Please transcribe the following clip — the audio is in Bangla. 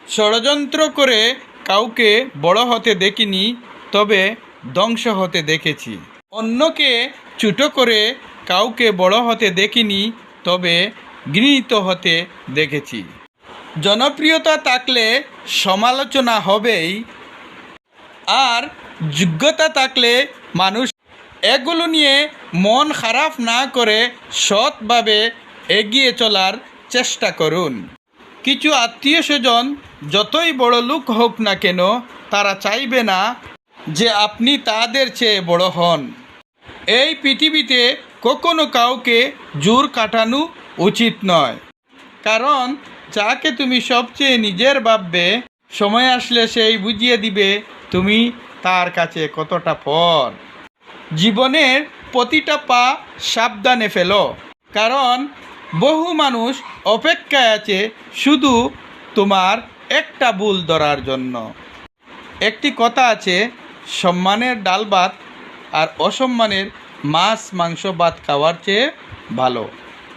ষড়যন্ত্র করে কাউকে বড় হতে দেখিনি, তবে ধ্বংস হতে দেখেছি। অন্যকে ছোট করে কাউকে বড় হতে দেখিনি, তবে ঘৃণিত হতে দেখেছি। জনপ্রিয়তা থাকলে সমালোচনা হবেই, আর যোগ্যতা থাকলে মানুষ এগুলো নিয়ে মন খারাপ না করে সৎভাবে এগিয়ে চলার চেষ্টা করুন। কিছু আত্মীয় স্বজন যতই বড় লোক হোক না কেন, তারা চাইবে না যে আপনি তাদের চেয়ে বড় হন। এই পৃথিবীতে কখনো কাউকে জোর কাটানো উচিত নয়, কারণ যাকে তুমি সবচেয়ে নিজের ভাববে, সময় আসলে সেই বুঝিয়ে দিবে তুমি তার কাছে কতটা পর। জীবনের প্রতিটা পা সাবধানে ফেলো, কারণ বহু মানুষ অপেক্ষায় আছে শুধু তোমার একটা ভুল ধরার জন্য। একটি কথা আছে, সম্মানের ডাল ভাত আর অসম্মানের মাছ মাংস ভাত খাওয়ার চেয়ে ভালো।